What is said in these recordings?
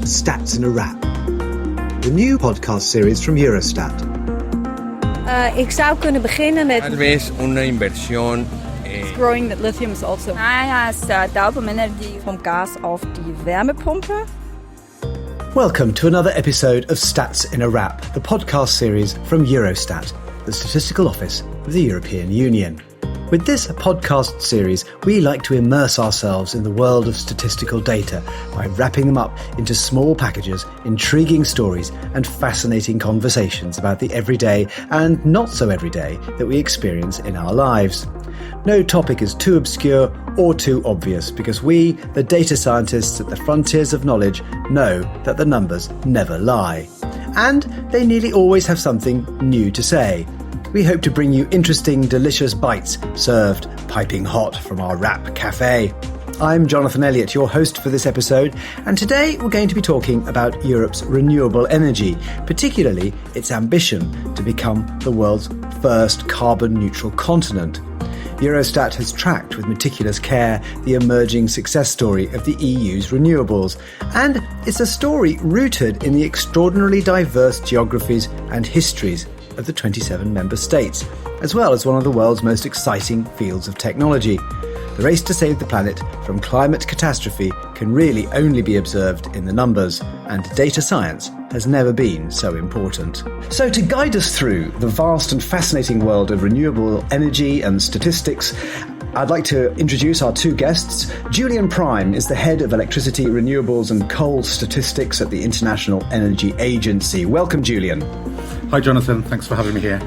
Stats in a Wrap, the new podcast series from Eurostat. Ik zou kunnen beginnen met... Tal vez una inversión. It's growing that lithium is also... Daubenenergie vom Gas auf die Wärmepumpe. Welcome to another episode of Stats in a Wrap, the podcast series from Eurostat, the statistical office of the European Union. With this podcast series, we like to immerse ourselves in the world of statistical data by wrapping them up into small packages, intriguing stories, and fascinating conversations about the everyday and not so everyday that we experience in our lives. No topic is too obscure or too obvious because we, the data scientists at the frontiers of knowledge, know that the numbers never lie. And they nearly always have something new to say. We hope to bring you interesting, delicious bites served piping hot from our Wrap Cafe. I'm Jonathan Elliott, your host for this episode, and today we're going to be talking about Europe's renewable energy, particularly its ambition to become the world's first carbon-neutral continent. Eurostat has tracked with meticulous care the emerging success story of the EU's renewables, and it's a story rooted in the extraordinarily diverse geographies and histories of the 27 member states, as well as one of the world's most exciting fields of technology. The race to save the planet from climate catastrophe can really only be observed in the numbers, and data science has never been so important. So to guide us through the vast and fascinating world of renewable energy and statistics, I'd like to introduce our two guests. Julian Prime is the head of electricity, renewables and coal statistics at the International Energy Agency. Welcome, Julian. Hi, Jonathan. Thanks for having me here.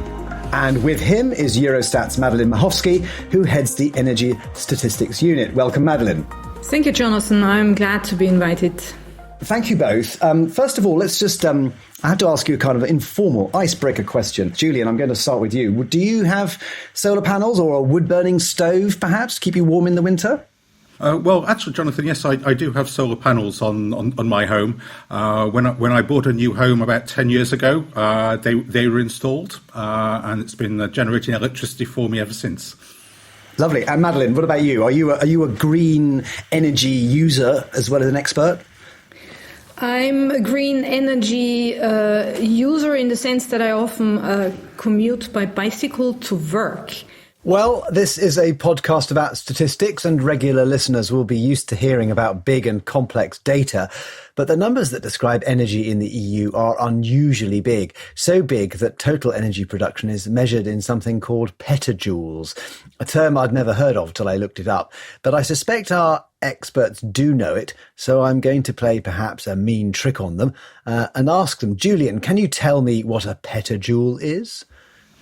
And with him is Eurostat's Madeleine Mahovsky, who heads the Energy Statistics Unit. Welcome, Madeleine. Thank you, Jonathan. I'm glad to be invited. Thank you both. First of all, let's just, I have to ask you a kind of informal icebreaker question. Julian, I'm going to start with you. Do you have solar panels or a wood-burning stove, perhaps, to keep you warm in the winter? Well, actually, Jonathan, yes, I do have solar panels on my home. When I bought a new home about 10 years ago, they were installed, and it's been generating electricity for me ever since. Lovely. And Madeleine, what about you? Are you a green energy user as well as an expert? I'm a green energy user in the sense that I often commute by bicycle to work. Well, this is a podcast about statistics, and regular listeners will be used to hearing about big and complex data. But the numbers that describe energy in the EU are unusually big, so big that total energy production is measured in something called petajoules, a term I'd never heard of till I looked it up. But I suspect our experts do know it, so I'm going to play perhaps a mean trick on them and ask them, Julian, can you tell me what a petajoule is?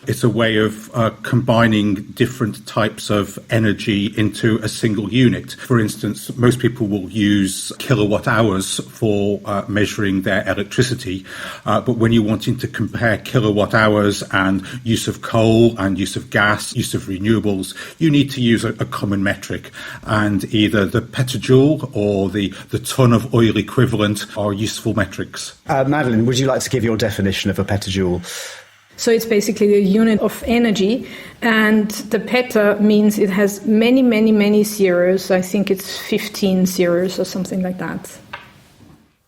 It's a way of combining different types of energy into a single unit. For instance, most people will use kilowatt hours for measuring their electricity. But when you're wanting to compare kilowatt hours and use of coal and use of gas, use of renewables, you need to use a common metric. And either the petajoule or the ton of oil equivalent are useful metrics. Madeleine, would you like to give your definition of a petajoule? So it's basically the unit of energy, and the peta means it has many, many, many zeros. I think it's 15 zeros or something like that.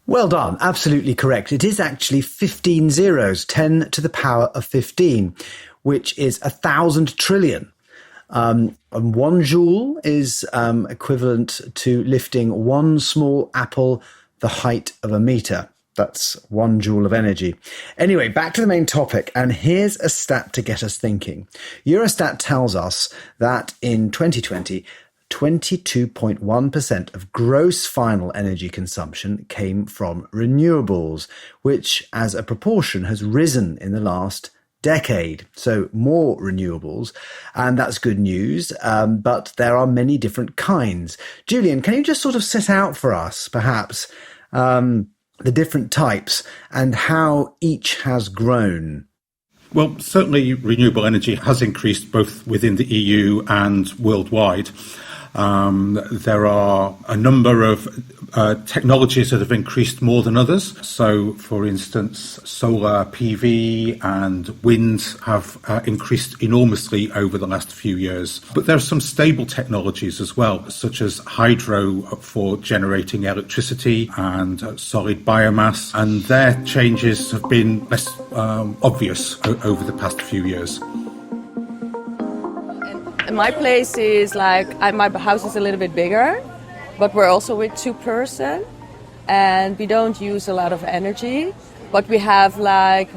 Well done. Absolutely correct. It is actually 15 zeros, 10 to the power of 15, which is 1,000 trillion. And 1 joule is equivalent to lifting one small apple the height of a metre. That's 1 joule of energy. Anyway, back to the main topic, and here's a stat to get us thinking. Eurostat tells us that in 2020, 22.1% of gross final energy consumption came from renewables, which as a proportion has risen in the last decade. So more renewables, and that's good news, but there are many different kinds. Julian, can you just sort of set out for us, perhaps, the different types and how each has grown? Well, certainly renewable energy has increased both within the EU and worldwide. There are a number of technologies that have increased more than others. So, for instance, solar PV and wind have increased enormously over the last few years. But there are some stable technologies as well, such as hydro for generating electricity and solid biomass, and their changes have been less obvious over the past few years. My place is my house is a little bit bigger, but we're also with 2 person, and we don't use a lot of energy. But we have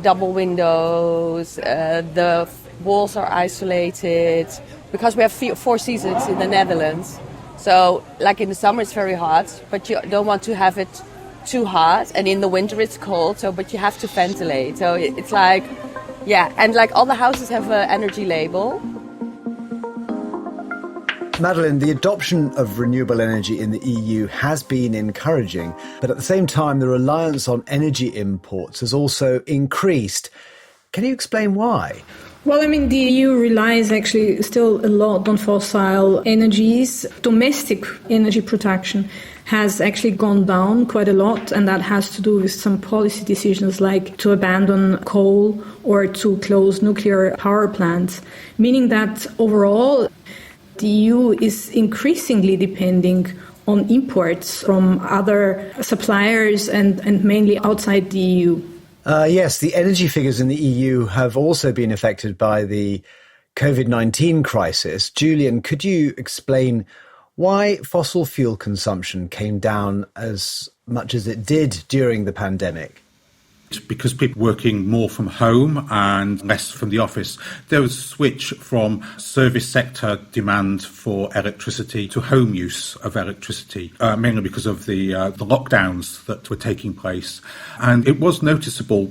double windows. The walls are isolated because we have 4 seasons in the Netherlands. So, in the summer it's very hot, but you don't want to have it too hot, and in the winter it's cold. So, but you have to ventilate. So it's and all the houses have an energy label. Madeleine, the adoption of renewable energy in the EU has been encouraging, but at the same time, the reliance on energy imports has also increased. Can you explain why? Well, the EU relies actually still a lot on fossil energies. Domestic energy production has actually gone down quite a lot, and that has to do with some policy decisions like to abandon coal or to close nuclear power plants, meaning that overall the EU is increasingly depending on imports from other suppliers and mainly outside the EU. Yes, the energy figures in the EU have also been affected by the COVID-19 crisis. Julian, could you explain why fossil fuel consumption came down as much as it did during the pandemic? Because people working more from home and less from the office, there was a switch from service sector demand for electricity to home use of electricity, mainly because of the lockdowns that were taking place. And it was noticeable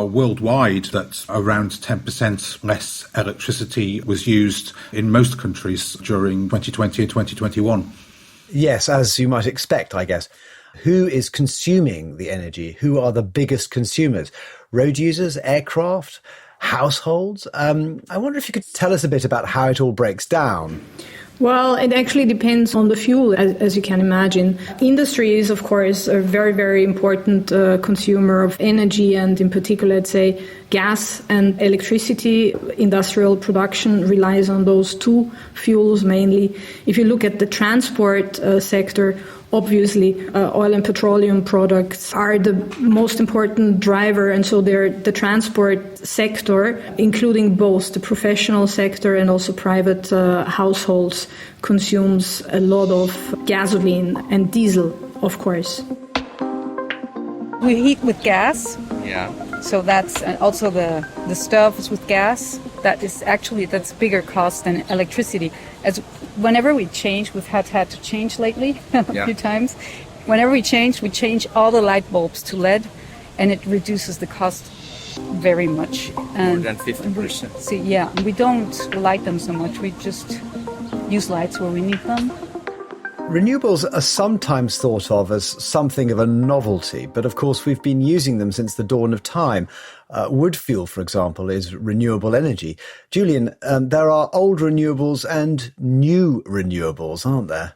worldwide that around 10% less electricity was used in most countries during 2020 and 2021. Yes, as you might expect, I guess. Who is consuming the energy? Who are the biggest consumers? Road users, aircraft, households? I wonder if you could tell us a bit about how it all breaks down. Well, it actually depends on the fuel, as you can imagine. Industry is, of course, a very, very important consumer of energy, and in particular, let's say, gas and electricity. Industrial production relies on those 2 fuels mainly. If you look at the transport sector, obviously, oil and petroleum products are the most important driver, and so they're the transport sector, including both the professional sector and also private households, consumes a lot of gasoline and diesel, of course. We heat with gas. Yeah. So that's also the stove is with gas. That's bigger cost than electricity. As whenever we change, we've had to change lately a few times. Whenever we change all the light bulbs to LED, and it reduces the cost very much. More than 50%. We don't light them so much. We just use lights where we need them. Renewables are sometimes thought of as something of a novelty, but of course we've been using them since the dawn of time. Wood fuel, for example, is renewable energy. Julian, there are old renewables and new renewables, aren't there?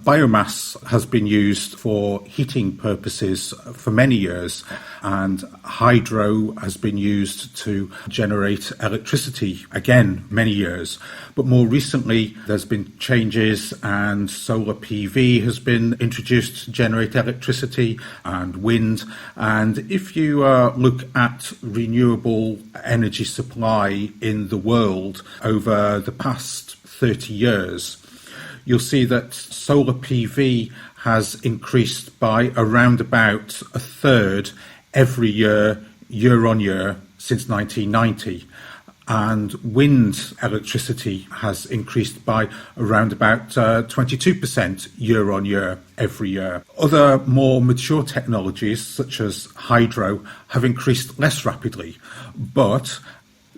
Biomass has been used for heating purposes for many years, and hydro has been used to generate electricity, again, many years. But more recently, there's been changes, and solar PV has been introduced to generate electricity, and wind. And if you look at renewable energy supply in the world over the past 30 years, you'll see that solar PV has increased by around about a third every year, year on year, since 1990. And wind electricity has increased by around about 22% year on year, every year. Other more mature technologies, such as hydro, have increased less rapidly, but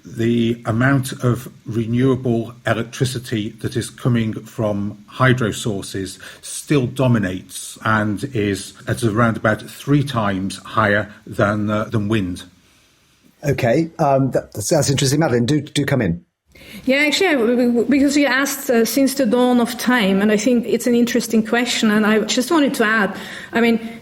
the amount of renewable electricity that is coming from hydro sources still dominates and is at around about 3 times higher than wind. Okay, that's interesting. Madeleine, do come in. Yeah, actually, because you asked since the dawn of time, and I think it's an interesting question, and I just wanted to add,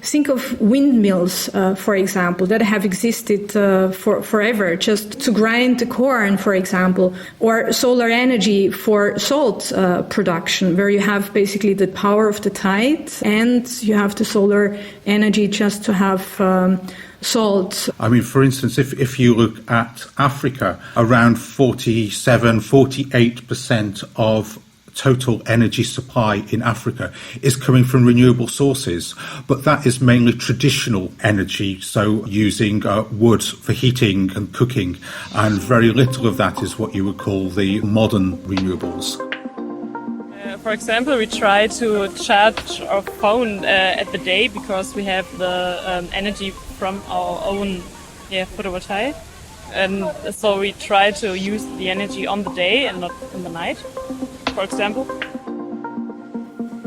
think of windmills, for example, that have existed forever, just to grind the corn, for example, or solar energy for salt production, where you have basically the power of the tide, and you have the solar energy just to have salt. For instance, if you look at Africa, around 48% of total energy supply in Africa is coming from renewable sources, but that is mainly traditional energy, so using wood for heating and cooking, and very little of that is what you would call the modern renewables. For example, we try to charge our phone at the day because we have the energy from our own photovoltaic. And so we try to use the energy on the day and not in the night, for example.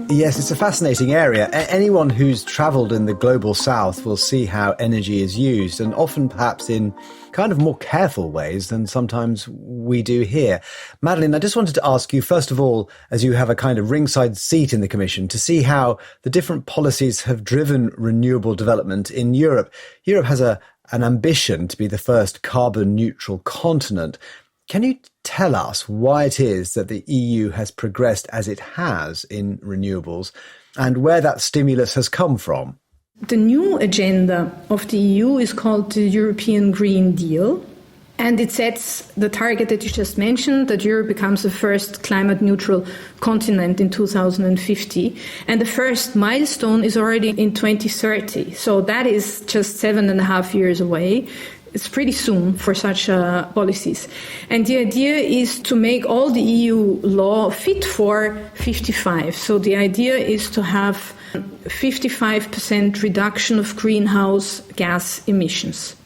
Yes, it's a fascinating area. Anyone who's travelled in the global south will see how energy is used, and often perhaps in kind of more careful ways than sometimes we do here. Madeleine, I just wanted to ask you, first of all, as you have a kind of ringside seat in the Commission, to see how the different policies have driven renewable development in Europe. Europe has an ambition to be the first carbon neutral continent. Can you tell us why it is that the EU has progressed as it has in renewables and where that stimulus has come from? The new agenda of the EU is called the European Green Deal, and it sets the target that you just mentioned, that Europe becomes the first climate neutral continent in 2050. And the first milestone is already in 2030. So that is just 7.5 years away. It's pretty soon for such policies. And the idea is to make all the EU law fit for 55. So the idea is to have 55% reduction of greenhouse gas emissions.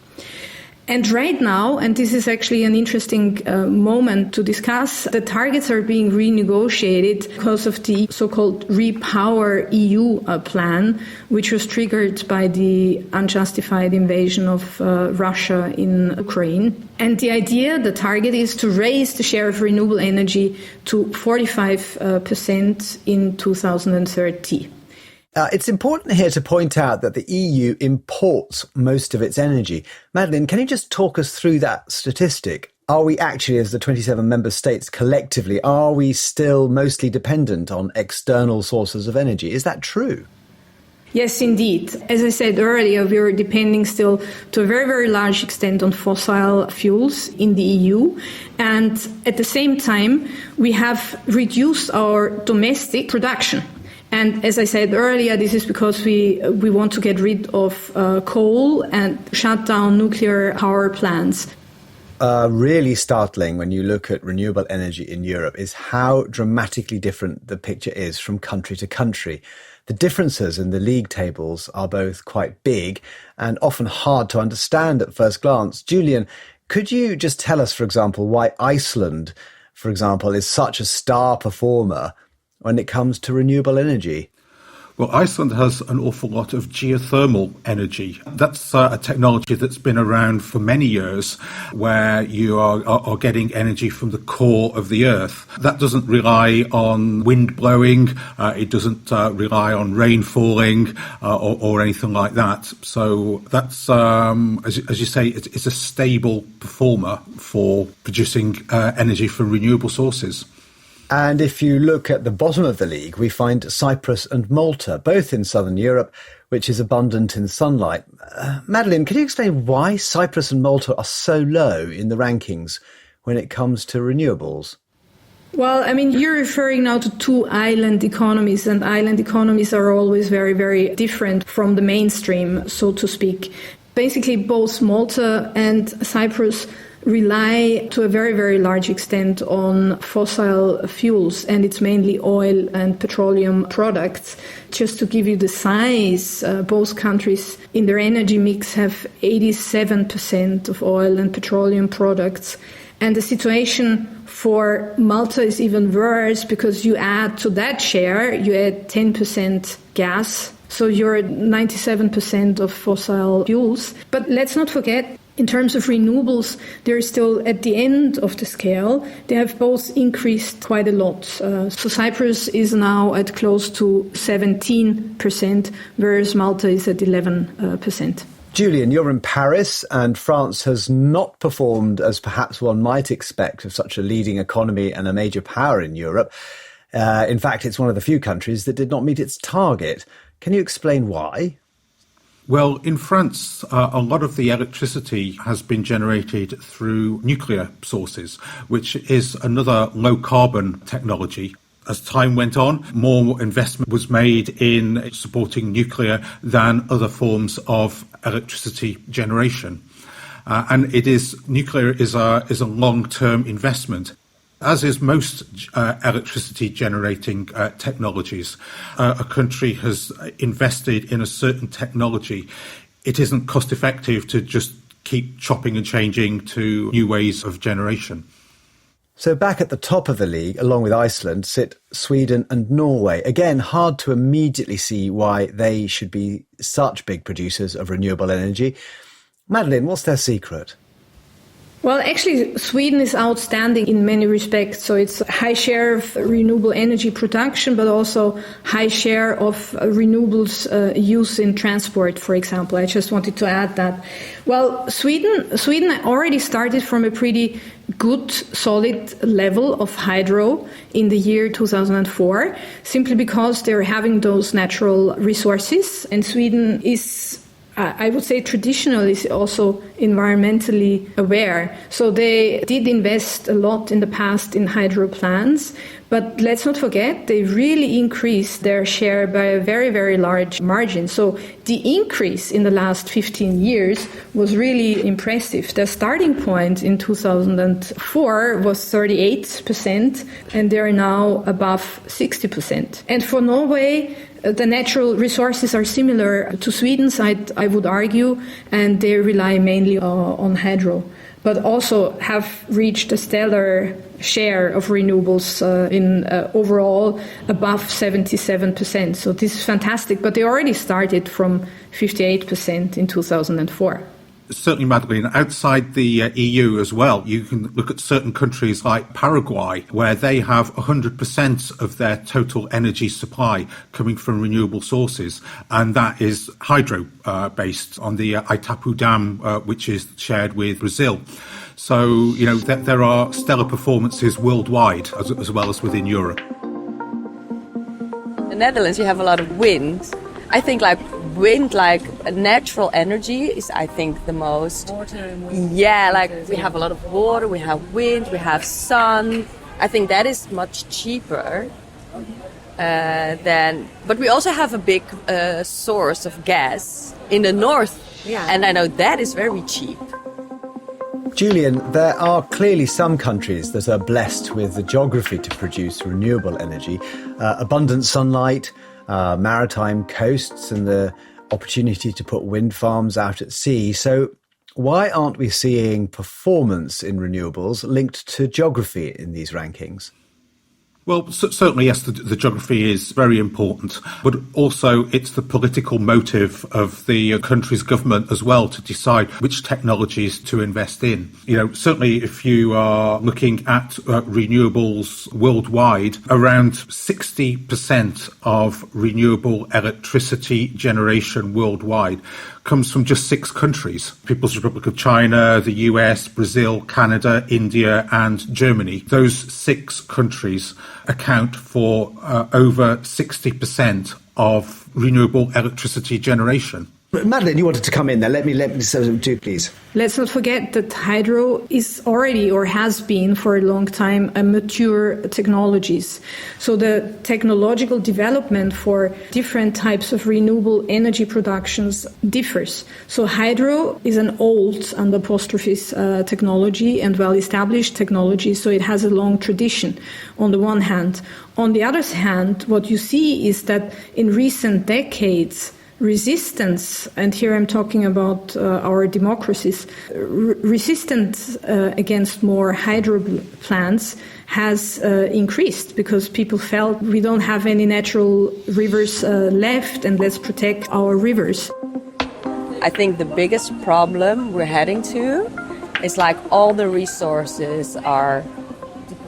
And right now, and this is actually an interesting moment to discuss, the targets are being renegotiated because of the so-called Repower EU plan, which was triggered by the unjustified invasion of Russia in Ukraine. And the idea, the target, is to raise the share of renewable energy to 45% in 2030. It's important here to point out that the EU imports most of its energy. Madeleine, can you just talk us through that statistic? Are we actually, as the 27 member states collectively, are we still mostly dependent on external sources of energy? Is that true? Yes, indeed. As I said earlier, we are depending still to a very, very large extent on fossil fuels in the EU. And at the same time, we have reduced our domestic production. And as I said earlier, this is because we want to get rid of coal and shut down nuclear power plants. Really startling when you look at renewable energy in Europe is how dramatically different the picture is from country to country. The differences in the league tables are both quite big and often hard to understand at first glance. Julian, could you just tell us, for example, why Iceland, for example, is such a star performer when it comes to renewable energy? Well, Iceland has an awful lot of geothermal energy. That's a technology that's been around for many years, where you are getting energy from the core of the earth. That doesn't rely on wind blowing, it doesn't rely on rain falling or anything like that. So that's, as you say, it's a stable performer for producing energy from renewable sources. And if you look at the bottom of the league, we find Cyprus and Malta, both in southern Europe, which is abundant in sunlight. Madeleine, can you explain why Cyprus and Malta are so low in the rankings when it comes to renewables? Well, you're referring now to two island economies, and island economies are always very, very different from the mainstream, so to speak. Basically, both Malta and Cyprus rely to a very, very large extent on fossil fuels, and it's mainly oil and petroleum products. Just to give you the size, both countries in their energy mix have 87% of oil and petroleum products. And the situation for Malta is even worse because you add to that share, you add 10% gas. So you're at 97% of fossil fuels. But let's not forget, Cyprus and Malta, they have 90% of oil and petroleum products. And the situation for Malta is even worse because you add to that share, you add 10% gas. So you're at 97% of fossil fuels. But let's not forget, Cyprus and Malta, they have 90% of oil and petroleum products. And the situation for Malta is even worse because you add to that share, you add 10% gas. So you're at 97% of fossil fuels. But let's not forget In terms of renewables, they're still at the end of the scale. They have both increased quite a lot. So Cyprus is now at close to 17%, whereas Malta is at 11%. Julian, you're in Paris, and France has not performed as perhaps one might expect of such a leading economy and a major power in Europe. In fact, it's one of the few countries that did not meet its target. Can you explain why? Well, in France, a lot of the electricity has been generated through nuclear sources, which is another low-carbon technology. As time went on, more investment was made in supporting nuclear than other forms of electricity generation. And nuclear is a long-term investment. As is most electricity generating technologies, a country has invested in a certain technology. It isn't cost effective to just keep chopping and changing to new ways of generation. So back at the top of the league, along with Iceland, sit Sweden and Norway. Again, hard to immediately see why they should be such big producers of renewable energy. Madeleine, what's their secret? Well, actually, Sweden is outstanding in many respects. So it's a high share of renewable energy production, but also high share of renewables use in transport, for example. I just wanted to add that. Well, Sweden already started from a pretty good, solid level of hydro in the year 2004, simply because they're having those natural resources. And Sweden is, I would say, traditionally also environmentally aware. So they did invest a lot in the past in hydro plants. But let's not forget, they really increased their share by a very, very large margin. So the increase in the last 15 years was really impressive. The starting point in 2004 was 38%, and they're now above 60%. And for Norway, the natural resources are similar to Sweden's, I would argue, and they rely mainly on hydro, but also have reached a stellar share of renewables in overall above 77%. So this is fantastic, but they already started from 58% in 2004. Certainly, Madeleine, outside the EU as well, you can look at certain countries like Paraguay, where they have 100% of their total energy supply coming from renewable sources, and that is hydro-based on the Itapu Dam, which is shared with Brazil. So, there are stellar performances worldwide as well as within Europe. In the Netherlands, you have a lot of wind. I think wind, natural energy is, I think, the most... Water. We have a lot of water, we have wind, we have sun. I think that is much cheaper than... But we also have a big source of gas in the north. Yeah. And I know that is very cheap. Julian, there are clearly some countries that are blessed with the geography to produce renewable energy, abundant sunlight, maritime coasts, and the opportunity to put wind farms out at sea. So why aren't we seeing performance in renewables linked to geography in these rankings? Well, certainly, yes, the geography is very important, but also it's the political motive of the country's government as well to decide which technologies to invest in. Certainly if you are looking at renewables worldwide, around 60% of renewable electricity generation worldwide comes from just 6 countries: People's Republic of China, the US, Brazil, Canada, India, and Germany. Those 6 countries account for over 60% of renewable electricity generation. Madeleine, you wanted to come in there. Let me do, please. Let's not forget that hydro is already, or has been for a long time, a mature technologies. So the technological development for different types of renewable energy productions differs. So hydro is an old, under apostrophes, technology and well-established technology, so it has a long tradition on the one hand. On the other hand, what you see is that in recent decades, resistance, and here I'm talking about our democracies, resistance against more hydro plants has increased because people felt we don't have any natural rivers left and let's protect our rivers. I think the biggest problem we're heading to is like all the resources are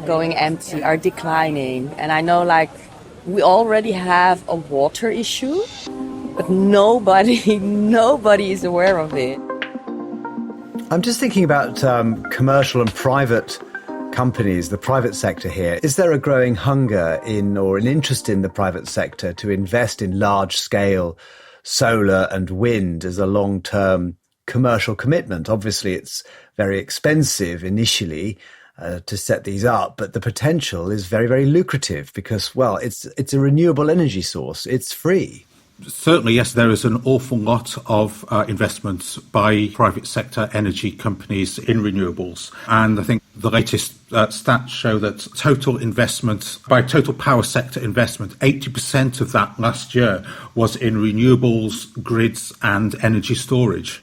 going empty, are declining. And I know like we already have a water issue, but nobody is aware of it. I'm just thinking about commercial and private companies, the private sector here. Is there a growing hunger or an interest in the private sector to invest in large-scale solar and wind as a long-term commercial commitment? Obviously, it's very expensive initially to set these up, but the potential is very, very lucrative because, well, it's a renewable energy source. It's free. Certainly, yes, there is an awful lot of investments by private sector energy companies in renewables. And I think the latest stats show that total investment, by total power sector investment, 80% of that last year was in renewables, grids and energy storage.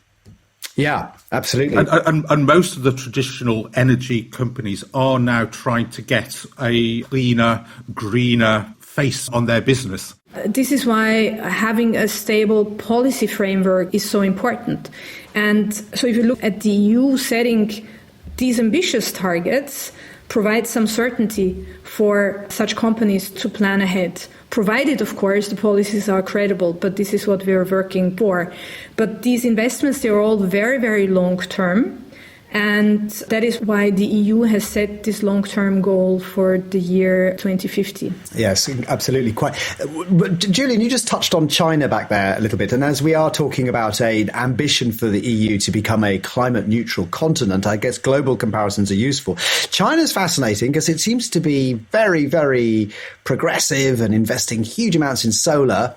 Yeah, absolutely. And most of the traditional energy companies are now trying to get a cleaner, greener face on their business. This is why having a stable policy framework is so important. And so if you look at the EU setting these ambitious targets, provide some certainty for such companies to plan ahead, provided, of course, the policies are credible, but this is what we are working for. But these investments, they're all very, very long term. And that is why the EU has set this long-term goal for the year 2050. Yes, absolutely. Quite. But Julian, you just touched on China back there a little bit. And as we are talking about an ambition for the EU to become a climate neutral continent, I guess global comparisons are useful. China's fascinating because it seems to be very, very progressive and investing huge amounts in solar.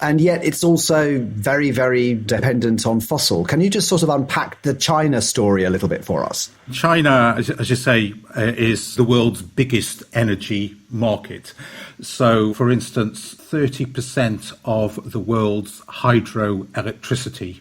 And yet it's also very, very dependent on fossil. Can you just sort of unpack the China story a little bit for us? China, as you say, is the world's biggest energy market. So, for instance, 30% of the world's hydroelectricity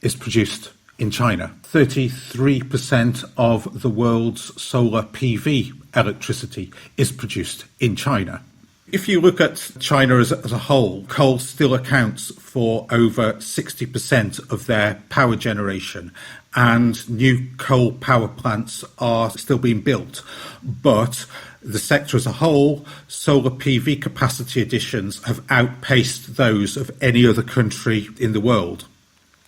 is produced in China. 33% of the world's solar PV electricity is produced in China. If you look at China as a whole, coal still accounts for over 60% of their power generation, and new coal power plants are still being built. But the sector as a whole, solar PV capacity additions have outpaced those of any other country in the world.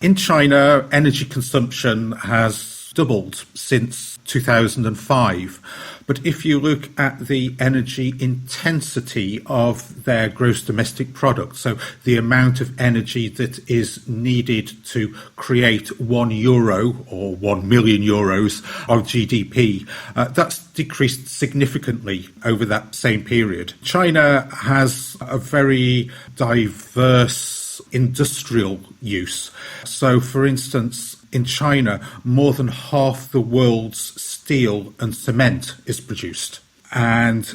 In China, energy consumption has doubled since 2005. But if you look at the energy intensity of their gross domestic product, so the amount of energy that is needed to create €1 or 1 million euros of GDP, that's decreased significantly over that same period. China has a very diverse industrial use. So, for instance, in China, more than half the world's steel and cement is produced. And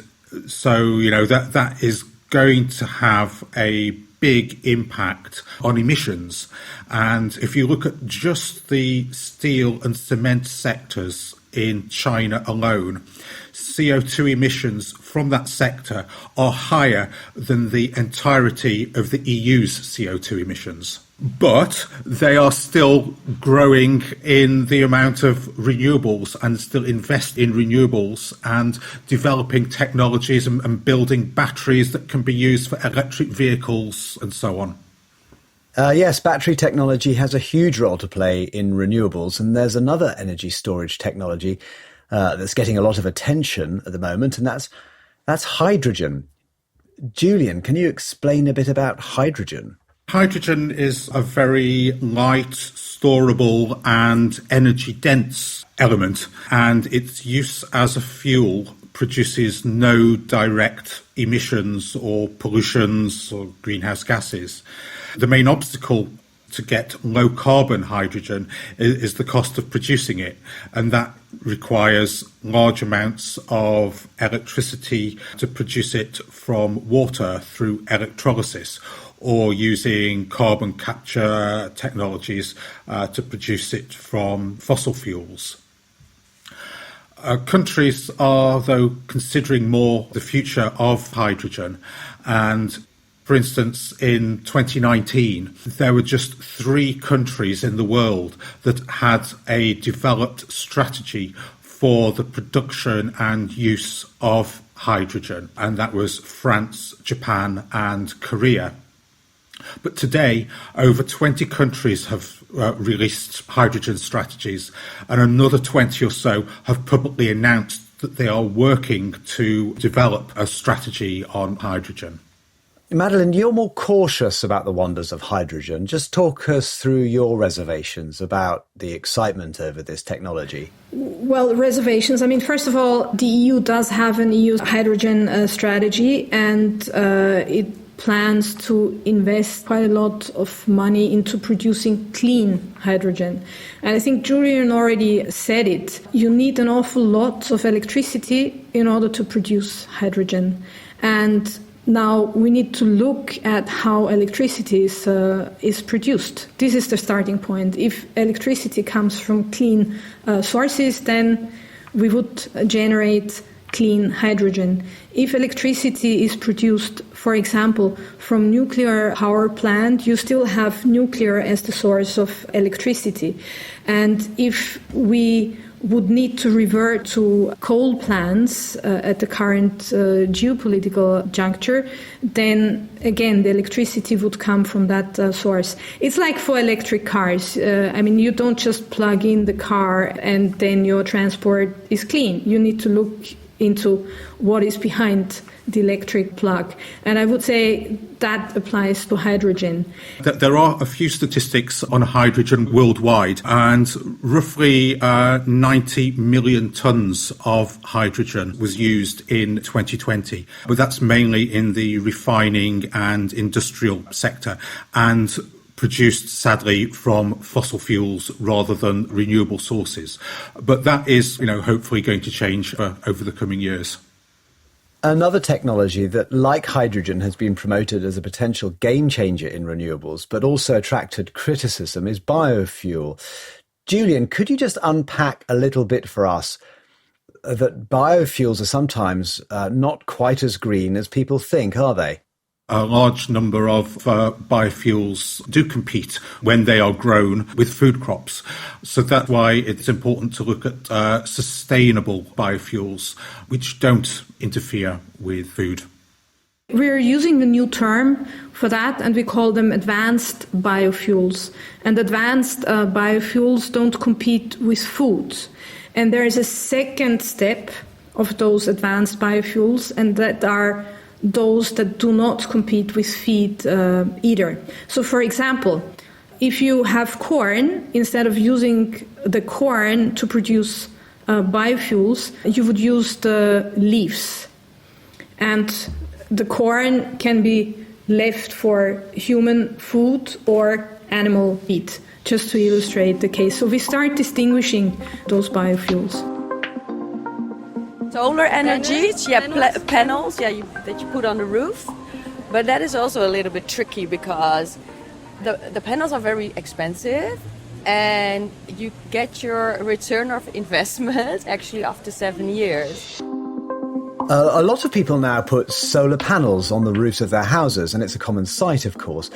so, that is going to have a big impact on emissions. And if you look at just the steel and cement sectors in China alone, CO2 emissions from that sector are higher than the entirety of the EU's CO2 emissions. But they are still growing in the amount of renewables and still invest in renewables and developing technologies and building batteries that can be used for electric vehicles and so on. Yes, battery technology has a huge role to play in renewables, and there's another energy storage technology that's getting a lot of attention at the moment, and that's hydrogen. Julian, can you explain a bit about hydrogen? Hydrogen is a very light, storable and energy-dense element, and its use as a fuel produces no direct emissions or pollutions or greenhouse gases. The main obstacle to get low-carbon hydrogen is the cost of producing it, and that requires large amounts of electricity to produce it from water through electrolysis, or using carbon capture technologies to produce it from fossil fuels. Countries are, though, considering more the future of hydrogen, and For instance, in 2019, there were just 3 countries in the world that had a developed strategy for the production and use of hydrogen, and that was France, Japan, and Korea. But today, over 20 countries have released hydrogen strategies, and another 20 or so have publicly announced that they are working to develop a strategy on hydrogen. Madeleine, you're more cautious about the wonders of hydrogen. Just talk us through your reservations about the excitement over this technology. Well, reservations. I mean, first of all, the EU does have an EU hydrogen strategy, and it plans to invest quite a lot of money into producing clean hydrogen. And I think Julian already said it. You need an awful lot of electricity in order to produce hydrogen. And now we need to look at how electricity is produced. This is the starting point. If electricity comes from clean sources, then we would generate clean hydrogen. If electricity is produced, for example, from nuclear power plant, you still have nuclear as the source of electricity. And if we would need to revert to coal plants at the current geopolitical juncture, then again the electricity would come from that source. It's like for electric cars. I mean, you don't just plug in the car and then your transport is clean. You need to look into what is behind the electric plug. And I would say that applies to hydrogen. There are a few statistics on hydrogen worldwide, and roughly 90 million tonnes of hydrogen was used in 2020. But that's mainly in the refining and industrial sector, and produced, sadly, from fossil fuels rather than renewable sources. But that is, hopefully going to change over the coming years. Another technology that, like hydrogen, has been promoted as a potential game changer in renewables, but also attracted criticism, is biofuel. Julian, could you just unpack a little bit for us that biofuels are sometimes not quite as green as people think, are they? A large number of biofuels do compete when they are grown with food crops. So that's why it's important to look at sustainable biofuels, which don't interfere with food. We're using the new term for that, and we call them advanced biofuels. And advanced biofuels don't compete with food. And there is a second step of those advanced biofuels, and that are those that do not compete with feed either. So, for example, if you have corn, instead of using the corn to produce biofuels, you would use the leaves. And the corn can be left for human food or animal feed, just to illustrate the case. So we start distinguishing those biofuels. Solar energy, panels, that you put on the roof. But that is also a little bit tricky because the panels are very expensive, and you get your return of investment actually after 7 years. A lot of people now put solar panels on the roofs of their houses, and it's a common sight, of course.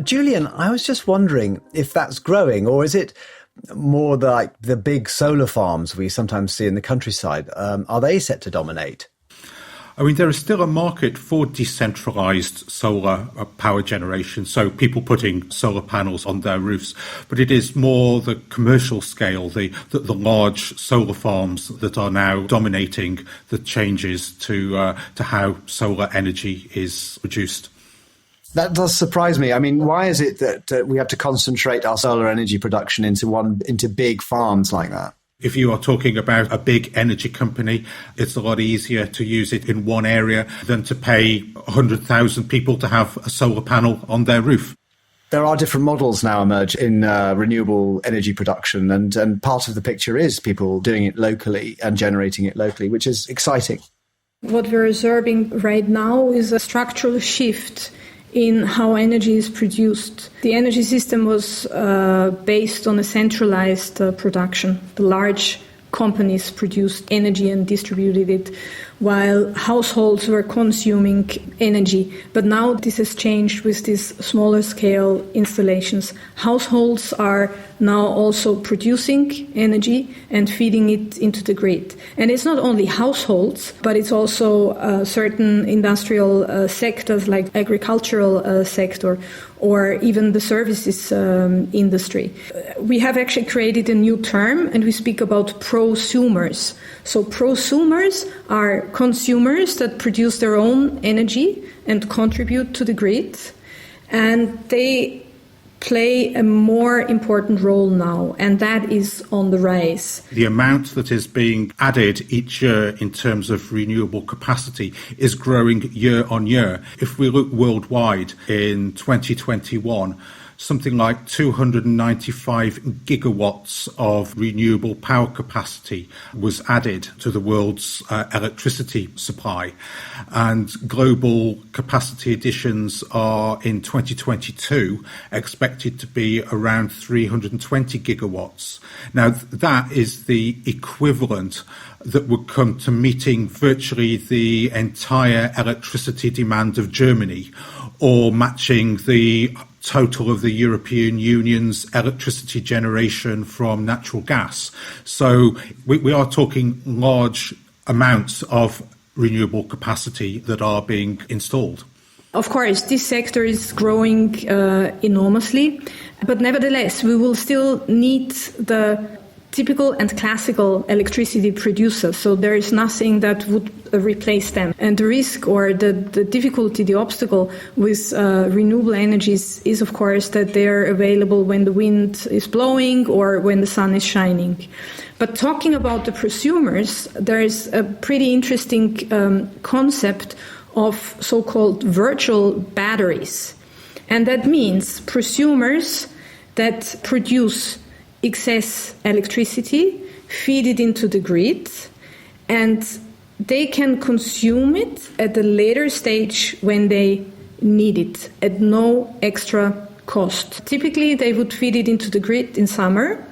Julian, I was just wondering if that's growing, or is it more like the big solar farms we sometimes see in the countryside? Are they set to dominate? I mean, there is still a market for decentralised solar power generation, so people putting solar panels on their roofs. But it is more the commercial scale, the large solar farms that are now dominating the changes to how solar energy is produced. That does surprise me. I mean, why is it that we have to concentrate our solar energy production into big farms like that? If you are talking about a big energy company, it's a lot easier to use it in one area than to pay 100,000 people to have a solar panel on their roof. There are different models now emerge in renewable energy production, and part of the picture is people doing it locally and generating it locally, which is exciting. What we're observing right now is a structural shift in how energy is produced. The energy system was based on a centralized production. The large companies produced energy and distributed it. while households were consuming energy. But now this has changed with these smaller scale installations. Households are now also producing energy and feeding it into the grid. And it's not only households, but it's also certain industrial sectors like agricultural sector or even the services industry. We have actually created a new term, and we speak about prosumers. So prosumers are consumers that produce their own energy and contribute to the grid, and they play a more important role now, and that is on the rise. The amount that is being added each year in terms of renewable capacity is growing year on year. If we look worldwide in 2021, something like 295 gigawatts of renewable power capacity was added to the world's electricity supply. And global capacity additions are in 2022 expected to be around 320 gigawatts. Now, that is the equivalent that would come to meeting virtually the entire electricity demand of Germany, or matching the total of the European Union's electricity generation from natural gas. So we are talking large amounts of renewable capacity that are being installed. Of course, this sector is growing enormously, but nevertheless, we will still need the typical and classical electricity producers. So there is nothing that would replace them. And the risk or the difficulty, the obstacle with renewable energies is, of course, that they are available when the wind is blowing or when the sun is shining. But talking about the prosumers, there is a pretty interesting concept of so-called virtual batteries. And that means prosumers that produce excess electricity, feed it into the grid, and they can consume it at a later stage when they need it at no extra cost. Typically, they would feed it into the grid in summer,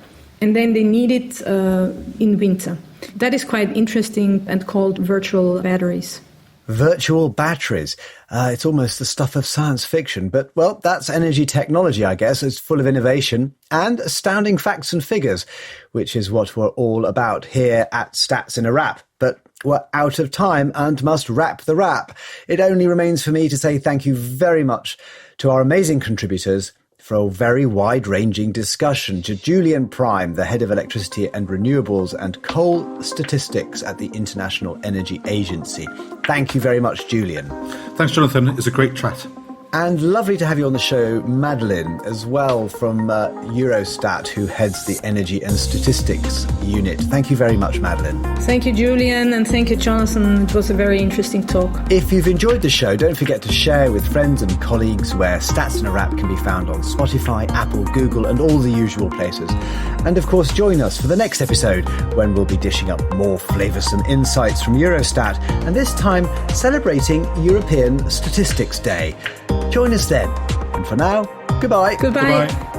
and then they need it in winter. That is quite interesting and called virtual batteries. Virtual batteries. It's almost the stuff of science fiction, but, well, that's energy technology, I guess. It's full of innovation and astounding facts and figures, which is what we're all about here at Stats in a Wrap. But we're out of time and must wrap the wrap. It only remains for me to say thank you very much to our amazing contributors for a very wide-ranging discussion, to Julian Prime, the head of Electricity and Renewables and Coal Statistics at the International Energy Agency. Thank you very much, Julian. Thanks, Jonathan. It's a great chat. And lovely to have you on the show, Madeleine, as well, from Eurostat, who heads the Energy and Statistics Unit. Thank you very much, Madeleine. Thank you, Julian, and thank you, Jonathan. It was a very interesting talk. If you've enjoyed the show, don't forget to share with friends and colleagues, where Stats in a Wrap can be found on Spotify, Apple, Google, and all the usual places. And of course, join us for the next episode, when we'll be dishing up more flavoursome insights from Eurostat, and this time celebrating European Statistics Day. Join us then. And for now, goodbye. Goodbye. Goodbye.